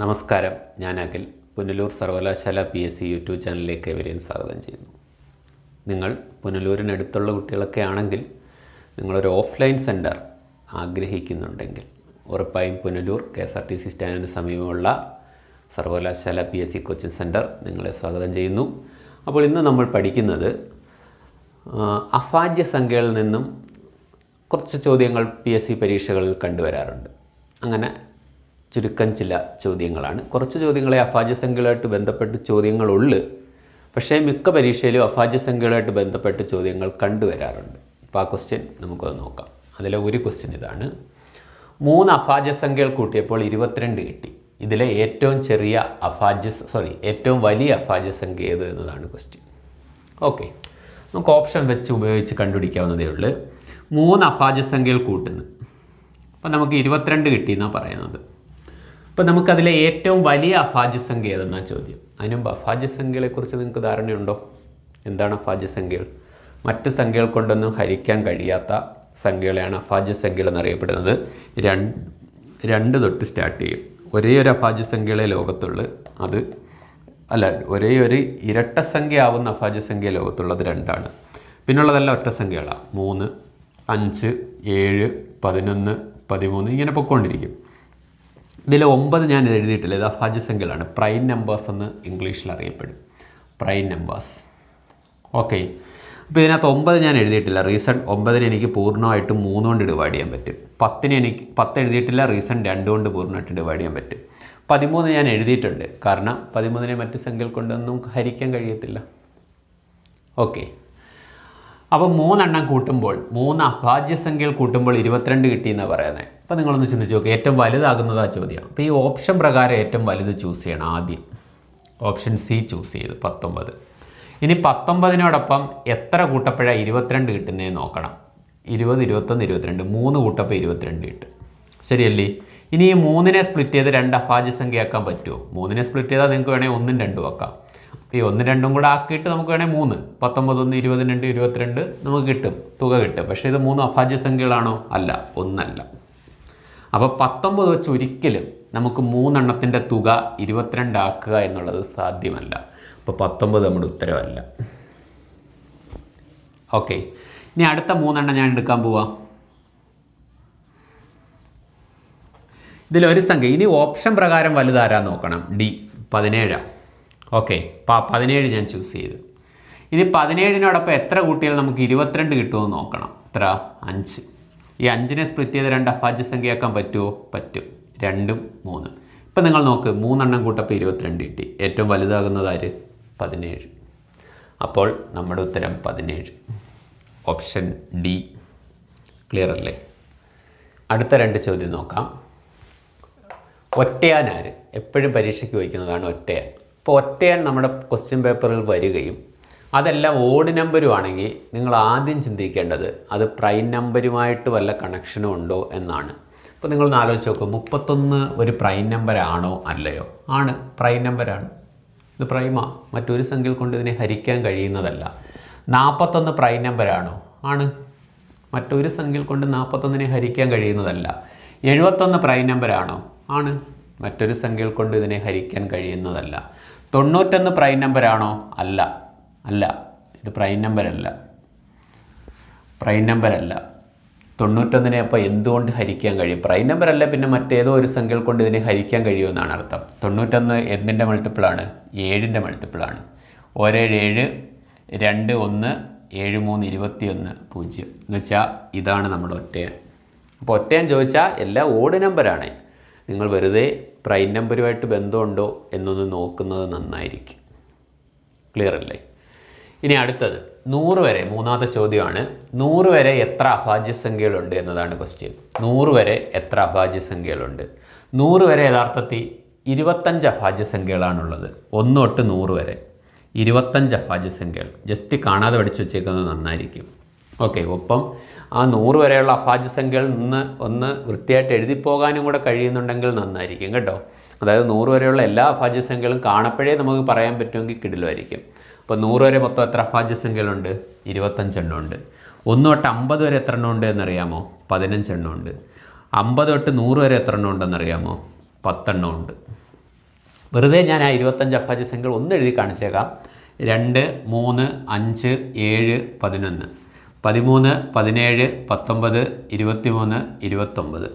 നമസ്കാരം, ഞാൻ അഖിൽ. പുനലൂർ സർവകലാശാല PSC യൂട്യൂബ് ചാനലിലേക്ക് ഏവരെയും സ്വാഗതം ചെയ്യുന്നു. നിങ്ങൾ പുനലൂരിനടുത്തുള്ള കുട്ടികളൊക്കെ ആണെങ്കിൽ നിങ്ങളൊരു ഓഫ്ലൈൻ സെൻറ്റർ ആഗ്രഹിക്കുന്നുണ്ടെങ്കിൽ ഉറപ്പായും പുനലൂർ KSRTC സ്റ്റാൻഡിന് സമീപമുള്ള സർവകലാശാല PSC കോച്ചിങ് സെൻറ്റർ നിങ്ങളെ സ്വാഗതം ചെയ്യുന്നു. അപ്പോൾ ഇന്ന് നമ്മൾ പഠിക്കുന്നത് അഭാജ്യ സംഖ്യകളിൽ നിന്നും കുറച്ച് ചോദ്യങ്ങൾ PSC പരീക്ഷകളിൽ കണ്ടുവരാറുണ്ട്. അങ്ങനെ ചുരുക്കം ചില ചോദ്യങ്ങളാണ്. കുറച്ച് ചോദ്യങ്ങളെ അഭാജ്യ സംഖ്യകളുമായിട്ട് ബന്ധപ്പെട്ട് ചോദ്യങ്ങളുള്ളൂ. പക്ഷേ മിക്ക പരീക്ഷയിലും അഭാജ്യ സംഖ്യകളുമായിട്ട് ബന്ധപ്പെട്ട് ചോദ്യങ്ങൾ കണ്ടുവരാറുണ്ട്. അപ്പോൾ ആ ക്വസ്റ്റ്യൻ നമുക്കത് നോക്കാം. അതിലെ ഒരു ക്വസ്റ്റ്യൻ ഇതാണ്: 3 അഭാജ്യ സംഖ്യകൾ കൂട്ടിയപ്പോൾ 22 കിട്ടി. ഇതിലെ ഏറ്റവും വലിയ അഭാജ്യ സംഖ്യ ഏത് എന്നതാണ് ക്വസ്റ്റ്യൻ. ഓക്കെ, നമുക്ക് ഓപ്ഷൻ വെച്ച് ഉപയോഗിച്ച് കണ്ടുപിടിക്കാവുന്നതേ ഉള്ളൂ. 3 അഭാജ്യ സംഖ്യകൾ കൂട്ടുന്നു. അപ്പോൾ നമുക്ക് 22 കിട്ടിയെന്നാണ് പറയുന്നത്. അപ്പോൾ നമുക്കതിലെ ഏറ്റവും വലിയ അഭാജ്യ സംഖ്യ ഏതെന്നാണ് ചോദ്യം. അതിനുമുമ്പ് അഭാജ്യ സംഖ്യകളെക്കുറിച്ച് നിങ്ങൾക്ക് ധാരണയുണ്ടോ? എന്താണ് അഭാജ്യ സംഖ്യകൾ? മറ്റ് സംഖ്യകൾ കൊണ്ടൊന്നും ഹരിക്കാൻ കഴിയാത്ത സംഖ്യകളെയാണ് അഭാജ്യ സംഖ്യകൾ എന്നറിയപ്പെടുന്നത്. 2 തൊട്ട് സ്റ്റാർട്ട് ചെയ്യും. ഒരേ ഒരു അഭാജ്യ സംഖ്യകളെ ലോകത്തുള്ളൂ. ഒരേ ഒരു ഇരട്ട സംഖ്യ ആവുന്ന അഭാജ്യ സംഖ്യ ലോകത്തുള്ളത് 2ആണ്. പിന്നുള്ളതെല്ലാം ഒറ്റ സംഖ്യകളാണ്. 3, 5, 7, 11, 13 ഇങ്ങനെ പൊയ്ക്കൊണ്ടിരിക്കും. ഇതിൽ 9 ഞാൻ എഴുതിയിട്ടില്ല. ഇത് അഭാജ്യ സംഖ്യകളാണ്. പ്രൈം നമ്പേഴ്സ് എന്ന് ഇംഗ്ലീഷിൽ അറിയപ്പെടും. Prime numbers. ഓക്കെ, അപ്പോൾ ഇതിനകത്ത് 9 ഞാൻ എഴുതിയിട്ടില്ല. റീസൺ 9 എനിക്ക് പൂർണ്ണമായിട്ടും 3 കൊണ്ട് ഡിവൈഡ് ചെയ്യാൻ പറ്റും. 10 എഴുതിയിട്ടില്ല. റീസൺ 2 കൊണ്ട് പൂർണ്ണമായിട്ട് ഡിവൈഡ് ചെയ്യാൻ പറ്റും. 13 ഞാൻ എഴുതിയിട്ടുണ്ട്. കാരണം 13നെ മറ്റ് സംഖ്യകൾ കൊണ്ടൊന്നും ഹരിക്കാൻ കഴിയത്തില്ല. ഓക്കെ, അപ്പോൾ 3 എണ്ണം കൂട്ടുമ്പോൾ 3 അഭാജ്യ സംഖ്യകൾ കൂട്ടുമ്പോൾ 22 കിട്ടിയെന്നാണ് പറയുന്നത്. അപ്പോൾ നിങ്ങളൊന്ന് ചിന്തിച്ച് നോക്കുക. ഏറ്റവും വലുതാകുന്നതാ ചോദ്യം. അപ്പോൾ ഈ ഓപ്ഷൻ പ്രകാരം ഏറ്റവും വലുത് ചൂസ് ചെയ്യണം. ആദ്യം ഓപ്ഷൻ C ചൂസ് ചെയ്ത് 19. ഇനി 19നോടൊപ്പം എത്ര കൂട്ടപ്പോഴാണ് 22 കിട്ടുന്നതെന്ന് നോക്കണം. 20, 21, 22 3 കൂട്ടപ്പോൾ 22 കിട്ടും. ശരിയല്ലേ? ഇനി ഈ 3നെ സ്പ്ലിറ്റ് ചെയ്ത് 2 അഭാജ്യ സംഖ്യയാക്കാൻ പറ്റുമോ? 3നെ സ്പ്ലിറ്റ് ചെയ്താൽ നിങ്ങൾക്ക് വേണമെങ്കിൽ 1ഉം 2ഉം ആക്കാം. ഈ 1ഉം 2ഉം കൂടെ ആക്കിയിട്ട് നമുക്ക് വേണമെങ്കിൽ 3, 19, 1, 22, 22 നമുക്ക് കിട്ടും, തുക കിട്ടും. പക്ഷേ ഇത് 3 അഭാജ്യ സംഖ്യകളാണോ? അല്ല, ഒന്നല്ല. അപ്പോൾ 19 വെച്ച് ഒരിക്കലും നമുക്ക് 3 എണ്ണത്തിൻ്റെ തുക 22 ആക്കുക എന്നുള്ളത് സാധ്യമല്ല. അപ്പോൾ 19 നമ്മുടെ ഉത്തരവല്ല. ഓക്കെ, ഇനി അടുത്ത 3 എണ്ണം ഞാൻ എടുക്കാൻ പോവാം. ഇതിലൊരു സംഖ്യ. ഇനി ഓപ്ഷൻ പ്രകാരം വലുതാരാ നോക്കണം. D 17. ഓക്കെ, 17 ഞാൻ ചൂസ് ചെയ്തു. ഇനി 17നോടൊപ്പം എത്ര കൂട്ടിയാൽ നമുക്ക് 22 കിട്ടുമെന്ന് നോക്കണം. എത്ര? 5. ഈ 5നെ സ്പ്ലിറ്റ് ചെയ്ത് 2 അഭാജ്യ സംഖ്യയാക്കാൻ പറ്റുമോ? പറ്റും. 2ഉം 3ഉം. ഇപ്പം നിങ്ങൾ നോക്ക്, 3 എണ്ണം കൂട്ടപ്പോൾ 22 കിട്ടി. ഏറ്റവും വലുതാകുന്നത് ആര്? 17. അപ്പോൾ നമ്മുടെ ഉത്തരം 17. Option D. ക്ലിയർ അല്ലേ? അടുത്ത 2 ചോദ്യം നോക്കാം. ഒറ്റയാൻ ആര്? എപ്പോഴും പരീക്ഷയ്ക്ക് വയ്ക്കുന്നതാണ് ഒറ്റയാൻ. അപ്പോൾ ഒറ്റയാൻ നമ്മുടെ ക്വസ്റ്റ്യൻ പേപ്പറിൽ വരികയും അതെല്ലാം ഓഡ് നമ്പരും ആണെങ്കിൽ നിങ്ങൾ ആദ്യം ചിന്തിക്കേണ്ടത് അത് പ്രൈം നമ്പരുമായിട്ട് വല്ല കണക്ഷനും ഉണ്ടോ എന്നാണ്. അപ്പോൾ നിങ്ങളൊന്ന് ആലോചിച്ച് നോക്കും. 31 ഒരു പ്രൈം നമ്പരാണോ അല്ലയോ? ആണ്, പ്രൈം നമ്പരാണ്. ഇത് പ്രൈമാ. മറ്റൊരു സംഖ്യകൾ കൊണ്ട് ഇതിനെ ഹരിക്കാൻ കഴിയുന്നതല്ല. 41 പ്രൈം നമ്പരാണോ? ആണ്. മറ്റൊരു സംഖ്യകൾ കൊണ്ട് 41നെ ഹരിക്കാൻ കഴിയുന്നതല്ല. 71 പ്രൈം നമ്പരാണോ? ആണ്. മറ്റൊരു സംഖ്യകൾ കൊണ്ട് ഇതിനെ ഹരിക്കാൻ കഴിയുന്നതല്ല. 91 പ്രൈം നമ്പരാണോ? അല്ല. ഇത് പ്രൈം നമ്പരല്ല. 91നെ അപ്പോൾ എന്തുകൊണ്ട് ഹരിക്കാൻ കഴിയും? പ്രൈം നമ്പറല്ല, പിന്നെ മറ്റേതോ ഒരു സംഖ്യകൾ കൊണ്ട് ഇതിനെ ഹരിക്കാൻ കഴിയുമെന്നാണ് അർത്ഥം. 91 എന്തിൻ്റെ മൾട്ടിപ്പിളാണ്? 7ൻ്റെ മൾട്ടിപ്പിളാണ്. 1 7 2 1 7 3 21 0 എന്ന് വെച്ചാൽ ഇതാണ് നമ്മുടെ ഒറ്റയാൻ. അപ്പോൾ ഒറ്റയാൻ ചോദിച്ചാൽ എല്ലാം ഓഡ് നമ്പറാണ്. നിങ്ങൾ വെറുതെ പ്രൈം നമ്പറുമായിട്ട് ബന്ധമുണ്ടോ എന്നൊന്ന് നോക്കുന്നത് നന്നായിരിക്കും. ക്ലിയർ അല്ലേ? ഇനി അടുത്തത് 100 വരെ, മൂന്നാമത്തെ ചോദ്യമാണ്. 100 വരെ എത്ര അഭാജ്യ സംഖ്യകളുണ്ട് എന്നതാണ് ക്വസ്റ്റ്യൻ. 100 വരെ എത്ര അഭാജ്യ സംഖ്യകളുണ്ട്? 100 വരെ യഥാർത്ഥത്തിൽ 25 അഭാജ്യ സംഖ്യകളാണുള്ളത്. 1 തൊട്ട് 100 വരെ 25 അഭാജ്യ സംഖ്യകൾ. ജസ്റ്റ് കാണാതെ പഠിച്ചു വച്ചേക്കുന്നത് നന്നായിരിക്കും. ഓക്കെ, ഒപ്പം ആ 100 വരെയുള്ള അഭാജ്യ സംഖ്യകൾ ഒന്ന് വൃത്തിയായിട്ട് എഴുതിപ്പോകാനും കൂടെ കഴിയുന്നുണ്ടെങ്കിൽ നന്നായിരിക്കും കേട്ടോ. അതായത് 100 വരെയുള്ള എല്ലാ അഭാജ്യ സംഖ്യകളും കാണപ്പോഴേ നമുക്ക് പറയാൻ പറ്റുമെങ്കിൽ കിടിലുമായിരിക്കും. അപ്പോൾ 100 വരെ മൊത്തം എത്ര അഭാജ്യ സംഖ്യകളുണ്ട്? 25 എണ്ണമുണ്ട്. 1 തൊട്ട് 50 വരെ എത്ര എണ്ണം ഉണ്ട് എന്നറിയാമോ? 15 എണ്ണമുണ്ട്. 50 തൊട്ട് 100 വരെ എത്ര എണ്ണം ഉണ്ടെന്നറിയാമോ? 10 എണ്ണമുണ്ട്. വെറുതെ ഞാൻ ആ 25 അഭാജ്യ സംഖ്യകൾ ഒന്ന് എഴുതി കാണിച്ചേക്കാം. 2, 3, 5, 7, 11, 13, 17, 19, 23, 29.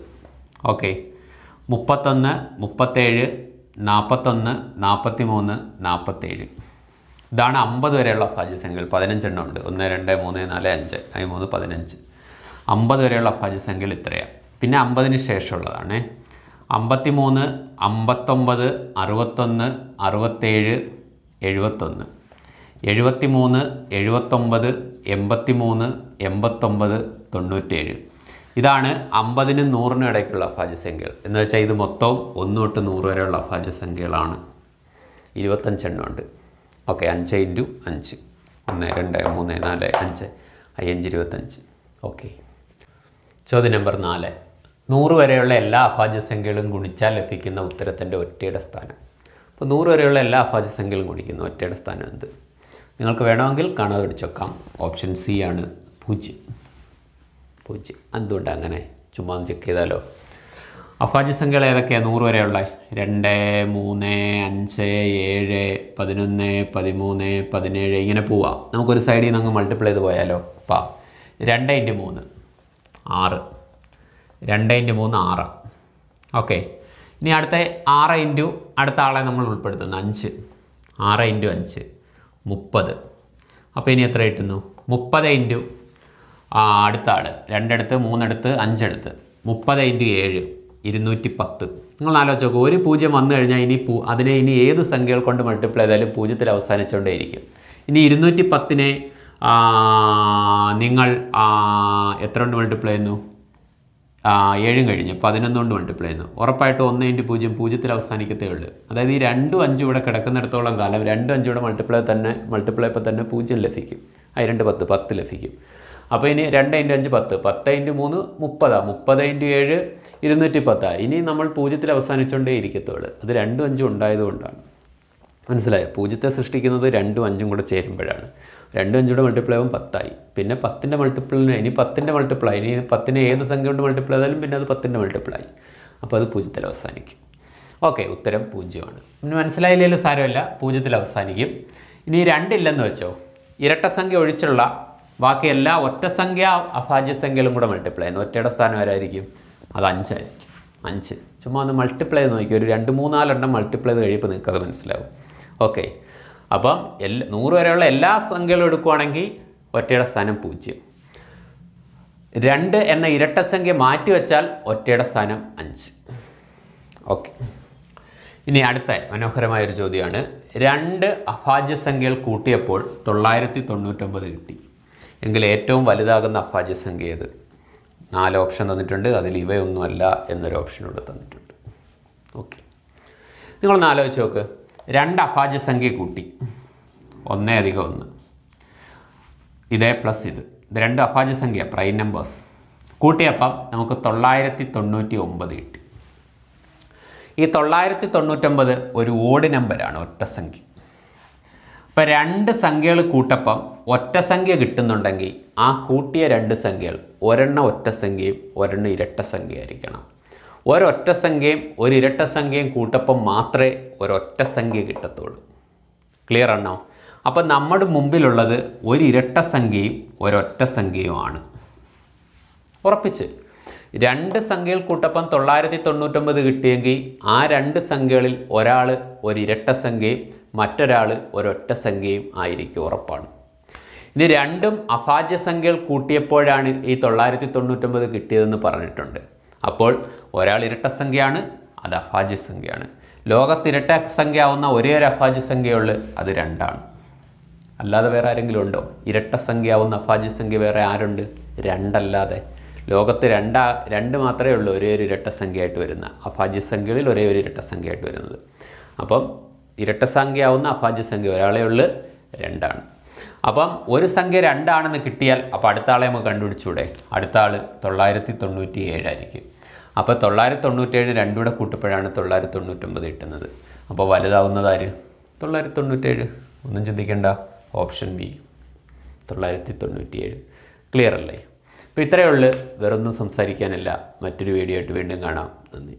ഓക്കെ. 31, 37, 41, 43, 47. ഇതാണ് 50 വരെയുള്ള അഭാജ്യസംഖ്യകൾ. 15 എണ്ണം ഉണ്ട്. 1, 2, 3, 4, 5, 13, 15. 50 വരെയുള്ള അഭാജ്യസംഖ്യകൾ ഇത്രയാണ്. പിന്നെ 50-ന് ശേഷമുള്ളതാണ് 53, 59, 61, 67, 71, 73, 79, 83, 89, 97. ഇതാണ് 50-നും 100-നും ഇടയ്ക്കുള്ള അഭാജ്യസംഖ്യകൾ. എന്ന് വെച്ചാൽ ഇത് മൊത്തം 1 തൊട്ട് 100 വരെയുള്ള അഭാജ്യസംഖ്യകളാണ്. 25 എണ്ണം ഉണ്ട്. ഓക്കെ. 5 × 5, 1, 2, 3, 4, 5, 5, 25. ഓക്കെ. ചോദ്യം നമ്പർ 4. 100 വരെയുള്ള എല്ലാ അഭാജ്യസംഖ്യകളും ഗുണിച്ചാൽ ലഭിക്കുന്ന ഉത്തരത്തിൻ്റെ ഒറ്റയുടെ സ്ഥാനം. അപ്പോൾ 100 വരെയുള്ള എല്ലാ അഭാജ്യസംഖ്യകളും ഗുണിക്കുന്ന ഒറ്റയുടെ സ്ഥാനം എന്ത്? നിങ്ങൾക്ക് വേണമെങ്കിൽ കാണാതെ പിടിച്ചേക്കാം. ഓപ്ഷൻ സി ആണ് 0. 0. എന്തുകൊണ്ട് അങ്ങനെ? ചുമ്മാ ചെക്ക് ചെയ്താലോ. അഭാജ്യസംഖ്യകൾ ഏതൊക്കെയാണ് 100 വരെയുള്ള? 2, 3, 5, 7, 11, 13, 17 ഇങ്ങനെ പോവാം. നമുക്കൊരു സൈഡിൽ നിന്ന് അങ്ങ് മൾട്ടിപ്ലൈ ചെയ്ത് പോയാലോ. 2 × 3 6. 2 × 3 6. ഓക്കെ. ഇനി അടുത്ത 6 ഇൻറ്റു അടുത്ത ആളെ നമ്മൾ ഉൾപ്പെടുത്തുന്നു 5. 6 × 5 30. അപ്പോൾ ഇനി എത്ര കിട്ടുന്നു? 30 ഇൻറ്റു അടുത്ത ആൾ 2 എടുത്ത് 3 എടുത്ത് 5 എടുത്ത് 30 × 7 210. നിങ്ങൾ ആലോചിച്ച് നോക്കൂ. ഒരു 0 വന്നു കഴിഞ്ഞാൽ അതിനെ ഇനി ഏത് സംഖ്യകൾ കൊണ്ട് മൾട്ടിപ്ലൈ ചെയ്താലും 0-ൽ അവസാനിച്ചുകൊണ്ടേയിരിക്കും. ഇനി 210-നെ നിങ്ങൾ എത്ര കൊണ്ട് മൾട്ടിപ്ലൈ ചെയ്യുന്നു? 7 കഴിഞ്ഞ് 11 കൊണ്ട് മൾട്ടിപ്ലൈ ചെയ്യുന്നു. ഉറപ്പായിട്ടും 1 × 0 0-ൽ അവസാനിക്കത്തേ ഉള്ളൂ. അതായത് ഈ 2, 5 ഇവിടെ കിടക്കുന്നിടത്തോളം കാലം 2, 5 ഇവിടെ മൾട്ടിപ്ലൈ ഇപ്പോൾ തന്നെ 0 ലഭിക്കും. 2, 10 10 ലഭിക്കും. അപ്പോൾ ഇനി 2 × 5 10, 10 × 3 30, 30 × 7 210. ഇനി നമ്മൾ 0-ൽ അവസാനിച്ചുകൊണ്ടേ ഇരിക്കത്തുള്ളൂ. അത് 2, 5 ഉണ്ടായതുകൊണ്ടാണ്. മനസ്സിലായോ? 0-ത്തെ സൃഷ്ടിക്കുന്നത് 2, 5 കൂടെ ചേരുമ്പോഴാണ്. 2, 5 മൾട്ടിപ്ലൈ ആവും 10 ആയി. പിന്നെ 10-ൻ്റെ മൾട്ടിപ്ലൈന് ഇനി 10-ൻ്റെ മൾട്ടിപ്ലൈ. ഇനി 10-നെ ഏത് സംഖ്യ കൊണ്ട് മൾട്ടിപ്ലൈ ചെയ്താലും പിന്നെ അത് 10-ൻ്റെ മൾട്ടിപ്ലൈ ആയി. അപ്പോൾ അത് 0-ൽ അവസാനിക്കും. ഓക്കെ. ഉത്തരം 0 ആണ്. പിന്നെ മനസ്സിലായില്ലെങ്കിലും സാരമില്ല, 0-ൽ അവസാനിക്കും. ഇനി 2 ഇല്ലെന്ന് വെച്ചോ. ഇരട്ടസംഖ്യ ഒഴിച്ചുള്ള ബാക്കി എല്ലാ ഒറ്റസംഖ്യ അഭാജ്യസംഖ്യകളും കൂടെ മൾട്ടിപ്ലൈ ചെയ്യുന്നു. ഒറ്റയുടെ സ്ഥാനം ആരായിരിക്കും? അത് 5 ആയിരിക്കും. 5. ചുമ്മാ ഒന്ന് മൾട്ടിപ്ലൈ ചെയ്ത് നോക്കി. ഒരു 2, 3, 4 എണ്ണം മൾട്ടിപ്ലൈ ചെയ്ത് കഴിയുമ്പോൾ നിങ്ങൾക്കത് മനസ്സിലാവും. ഓക്കെ. അപ്പം 100 വരെയുള്ള എല്ലാ സംഖ്യകളും എടുക്കുകയാണെങ്കിൽ ഒറ്റയുടെ സ്ഥാനം 0. 2 എന്ന ഇരട്ടസംഖ്യ മാറ്റിവെച്ചാൽ ഒറ്റയുടെ സ്ഥാനം 5. ഓക്കെ. ഇനി അടുത്ത മനോഹരമായൊരു ചോദ്യമാണ്. 2 അഭാജ്യസംഖ്യകൾ കൂട്ടിയപ്പോൾ 999 കിട്ടി എങ്കിൽ ഏറ്റവും വലുതാകുന്ന അഭാജ്യസംഖ്യ ഏത്? 4 ഓപ്ഷൻ തന്നിട്ടുണ്ട്. അതിൽ ഇവയൊന്നുമല്ല എന്നൊരു ഓപ്ഷനോട് തന്നിട്ടുണ്ട്. ഓക്കെ. നിങ്ങളൊന്ന് ആലോചിച്ച് നോക്ക്. 2 അഭാജ്യസംഖ്യ കൂട്ടി 1 + 1 ഇതേ പ്ലസ് ഇത് 2 അഭാജ്യസംഖ്യ പ്രൈം നമ്പേഴ്സ് കൂട്ടിയപ്പം നമുക്ക് 999 കിട്ടി. ഈ 999 ഒരു ഓഡ് നമ്പറാണ്, ഒറ്റ സംഖ്യ. ഇപ്പം 2 സംഖ്യകൾ കൂട്ടപ്പം ഒറ്റ സംഖ്യ കിട്ടുന്നുണ്ടെങ്കിൽ ആ കൂട്ടിയ 2 സംഖ്യകൾ ഒരെണ്ണം ഒറ്റ സംഖ്യയും ഒരെണ്ണം ഇരട്ട സംഖ്യയായിരിക്കണം. ഒരൊറ്റ സംഖ്യയും ഒരു ഇരട്ട സംഖ്യയും കൂട്ടപ്പം മാത്രമേ ഒരൊറ്റ സംഖ്യ കിട്ടത്തുള്ളൂ. ക്ലിയർ ആണോ? അപ്പം നമ്മുടെ മുമ്പിലുള്ളത് ഒരു ഇരട്ട സംഖ്യയും ഒരൊറ്റ സംഖ്യയുമാണ്. ഉറപ്പിച്ച് 2 സംഖ്യകൾ കൂട്ടപ്പം 999 കിട്ടിയെങ്കിൽ ആ 2 സംഖ്യകളിൽ ഒരാൾ ഒരു ഇരട്ട സംഖ്യയും മറ്റൊരാൾ ഒരൊറ്റ സംഖ്യയും ആയിരിക്കും. ഉറപ്പാണ്. ഇനി 2ഉം അഭാജ്യസംഖ്യകൾ കൂട്ടിയപ്പോഴാണ് ഈ 999 കിട്ടിയതെന്ന് പറഞ്ഞിട്ടുണ്ട്. അപ്പോൾ ഒരാൾ ഇരട്ട സംഖ്യയാണ്, അത് അഭാജ്യസംഖ്യയാണ്. ലോകത്ത് ഇരട്ട സംഖ്യ ആവുന്ന ഒരേ ഒരു അഭാജ്യസംഖ്യയുള്ളൂ, അത് 2ആണ്. അല്ലാതെ വേറെ ആരെങ്കിലും ഉണ്ടോ? ഇരട്ട സംഖ്യ ആവുന്ന അഭാജ്യസംഖ്യ വേറെ ആരുണ്ട്? 2 അല്ലാതെ. ലോകത്ത് 2 മാത്രമേ ഉള്ളൂ ഒരേ ഒരു ഇരട്ട സംഖ്യയായിട്ട് വരുന്ന അഭാജ്യസംഖ്യകളിൽ ഒരേ ഒരു ഇരട്ട സംഖ്യയായിട്ട് വരുന്നത്. അപ്പം ഇരട്ട സംഖ്യ ആവുന്ന അഭാജ്യസംഖ്യ ഒരാളേ ഉള്ളൂ, 2ആണ്. അപ്പം ഒരു സംഖ്യ 2 ആണെന്ന് കിട്ടിയാൽ അപ്പോൾ അടുത്ത ആളെ നമുക്ക് കണ്ടുപിടിച്ചൂടെ? അടുത്ത ആൾ 997 ആയിരിക്കും. അപ്പോൾ 997 2 കൂടെ കൂട്ടുമ്പോഴാണ് 999 കിട്ടുന്നത്. അപ്പോൾ വലുതാവുന്നത് ആര്? 997. ഒന്നും ചിന്തിക്കേണ്ട, ഓപ്ഷൻ ബി 997. ക്ലിയർ അല്ലേ? അപ്പോൾ ഇത്രയേ ഉള്ളൂ, വേറൊന്നും സംസാരിക്കാനില്ല. മറ്റൊരു വീഡിയോ ആയിട്ട് വീണ്ടും കാണാം. നന്ദി.